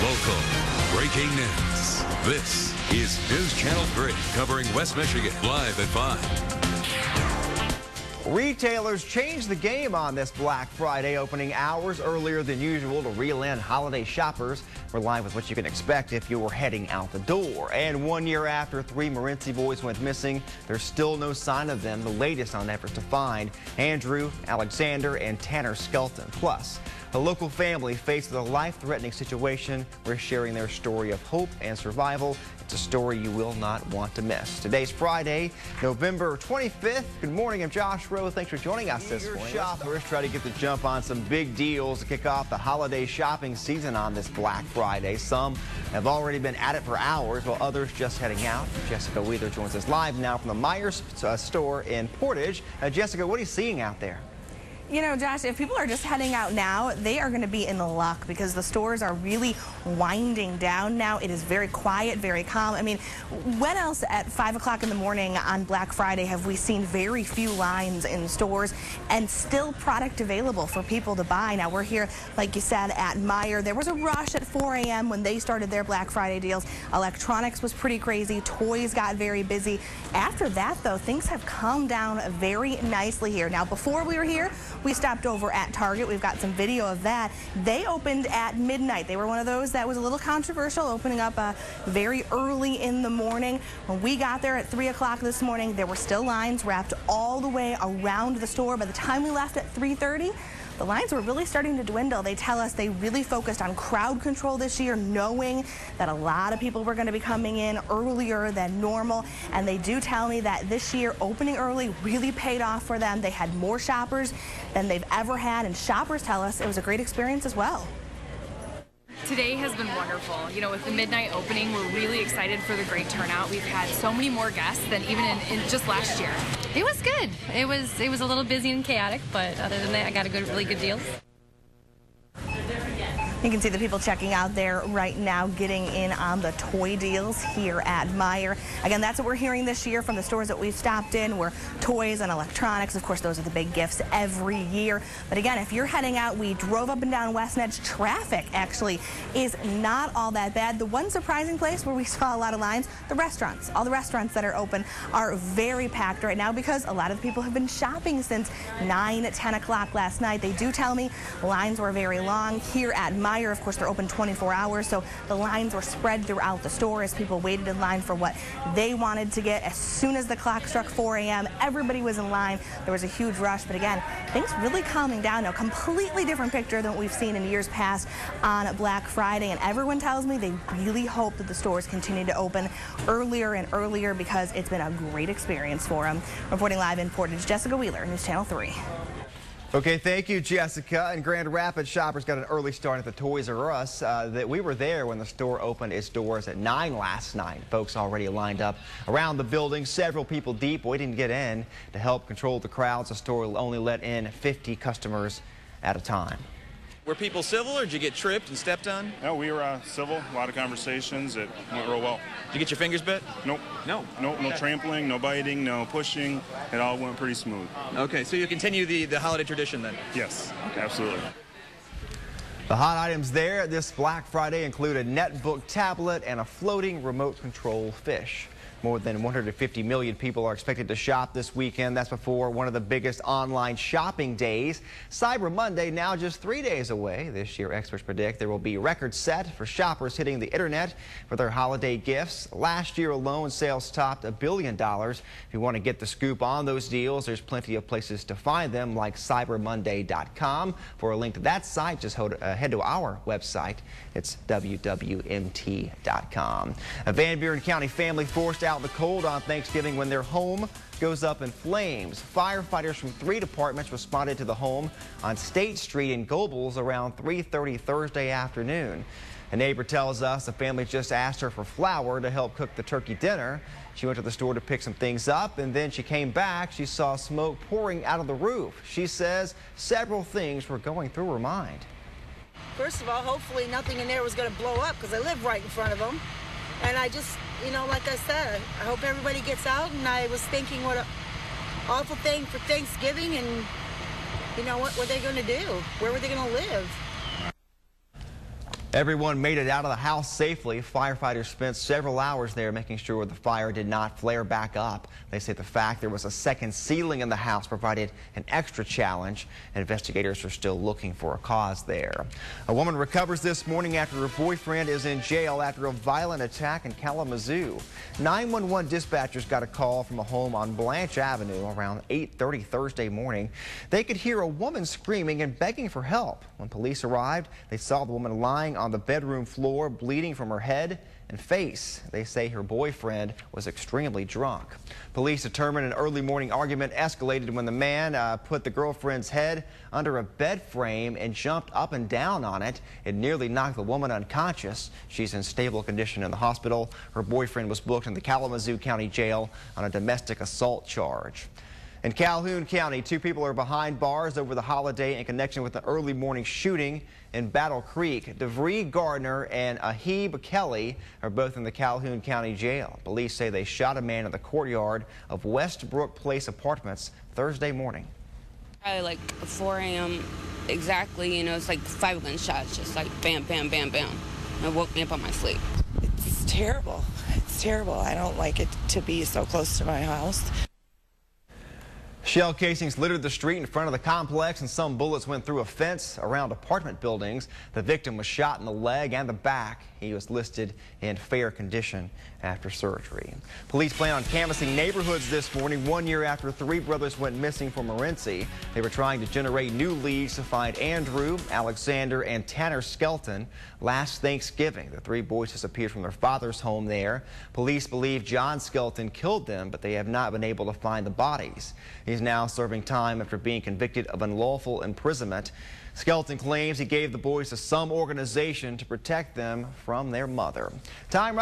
Local. Breaking news. This is News Channel 3 covering West Michigan live at 5. Retailers changed the game on this Black Friday, opening hours earlier than usual to reel in holiday shoppers. We're live with what you can expect if you were heading out the door. And 1 year after 3 Morenci boys went missing, there's still no sign of them. The latest on efforts to find Andrew Alexander and Tanner Skelton. Plus, a local family faced with a life-threatening situation. We're sharing their story of hope and survival. It's a story you will not want to miss. Today's Friday, November 25th. Good morning, I'm Josh Rowe. Thanks for joining us this morning. Shoppers try to get the jump on some big deals to kick off the holiday shopping season on this Black Friday. Some have already been at it for hours, while others just heading out. Jessica Wheeler joins us live now from the Myers store in Portage. Jessica, what are you seeing out there? You know, Josh, if people are just heading out now, they are going to be in luck because the stores are really winding down now. It is very quiet, very calm. I mean, when else at 5 o'clock in the morning on Black Friday have we seen very few lines in stores and still product available for people to buy? Now, we're here, like you said, at Meijer. There was a rush at 4 a.m. when they started their Black Friday deals. Electronics was pretty crazy. Toys got very busy. After that, though, things have calmed down very nicely here. Now, before we were here, we stopped over at Target. We've got some video of that. They opened at midnight. They were one of those that was a little controversial, opening up very early in the morning. When we got there at 3 o'clock this morning, there were still lines wrapped all the way around the store. By the time we left at 3:30, the lines were really starting to dwindle. They tell us they really focused on crowd control this year, knowing that a lot of people were going to be coming in earlier than normal. And they do tell me that this year, opening early really paid off for them. They had more shoppers than they've ever had, and shoppers tell us it was a great experience as well. Today has been wonderful. You know, with the midnight opening, we're really excited for the great turnout. We've had so many more guests than even in just last year. It was good. It was a little busy and chaotic, but other than that, I got a really good deal. You can see the people checking out there right now, getting in on the toy deals here at Meijer. Again, that's what we're hearing this year from the stores that we've stopped in, were toys and electronics. Of course, those are the big gifts every year. But again, if you're heading out, we drove up and down West Edge. Traffic actually is not all that bad. The one surprising place where we saw a lot of lines, the restaurants. All the restaurants that are open are very packed right now because a lot of people have been shopping since 9, 10 o'clock last night. They do tell me lines were very long here at Meijer. Of course, they're open 24 hours, so the lines were spread throughout the store as people waited in line for what they wanted to get. As soon as the clock struck 4 a.m., everybody was in line. There was a huge rush, but again, things really calming down now. Completely different picture than what we've seen in years past on Black Friday, and everyone tells me they really hope that the stores continue to open earlier and earlier because it's been a great experience for them. Reporting live in Portage, Jessica Wheeler, News Channel 3. Okay, thank you, Jessica. And Grand Rapids shoppers got an early start at the Toys R Us. That we were there when the store opened its doors at 9 last night. Folks already lined up around the building, several people deep waiting to get in. To help control the crowds, the store will only let in 50 customers at a time. Were people civil, or did you get tripped and stepped on? No, we were civil. A lot of conversations. It went real well. Did you get your fingers bit? Nope. No. Nope. No trampling, no biting, no pushing. It all went pretty smooth. Okay, so you continue the holiday tradition then? Yes, absolutely. The hot items there this Black Friday include a netbook tablet and a floating remote control fish. More than 150 million people are expected to shop this weekend. That's before one of the biggest online shopping days. Cyber Monday now just 3 days away. This year, experts predict there will be records set for shoppers hitting the internet for their holiday gifts. Last year alone, sales topped $1 billion. If you want to get the scoop on those deals, there's plenty of places to find them, like cybermonday.com. For a link to that site, just head to our website. It's www.mt.com. A Van Buren County family forced out in the cold on Thanksgiving when their home goes up in flames. Firefighters from 3 departments responded to the home on State Street in Gobles around 3:30 Thursday afternoon. A neighbor tells us the family just asked her for flour to help cook the turkey dinner. She went to the store to pick some things up, and then she came back. She saw smoke pouring out of the roof. She says several things were going through her mind. First of all, hopefully nothing in there was going to blow up because I live right in front of them. And I just, you know, like I said, I hope everybody gets out. And I was thinking what an awful thing for Thanksgiving, and, you know, what were they going to do? Where were they going to live? Everyone made it out of the house safely. Firefighters spent several hours there making sure the fire did not flare back up. They say the fact there was a second ceiling in the house provided an extra challenge. Investigators are still looking for a cause there. A woman recovers this morning after her boyfriend is in jail after a violent attack in Kalamazoo. 911 dispatchers got a call from a home on Blanche Avenue around 8:30 Thursday morning. They could hear a woman screaming and begging for help. When police arrived, they saw the woman lying on the bedroom floor, bleeding from her head and face. They say her boyfriend was extremely drunk. Police determined an early morning argument escalated when the man put the girlfriend's head under a bed frame and jumped up and down on it. It nearly knocked the woman unconscious. She's in stable condition in the hospital. Her boyfriend was booked in the Kalamazoo County Jail on a domestic assault charge. In Calhoun County, 2 people are behind bars over the holiday in connection with the early morning shooting in Battle Creek. DeVree Gardner and Ahib Kelly are both in the Calhoun County Jail. Police say they shot a man in the courtyard of Westbrook Place Apartments Thursday morning. Probably like 4 a.m. exactly, you know, it's like 5 gunshots, just like bam, bam, bam, bam. And it woke me up on my sleep. It's terrible. It's terrible. I don't like it to be so close to my house. Shell casings littered the street in front of the complex, and some bullets went through a fence around apartment buildings. The victim was shot in the leg and the back. He was listed in fair condition after surgery. Police plan on canvassing neighborhoods this morning, 1 year after 3 brothers went missing from Morenci. They were trying to generate new leads to find Andrew, Alexander, and Tanner Skelton. Last Thanksgiving, the 3 boys disappeared from their father's home there. Police believe John Skelton killed them, but they have not been able to find the bodies. He's now serving time after being convicted of unlawful imprisonment. Skelton claims he gave the boys to some organization to protect them from their mother. Time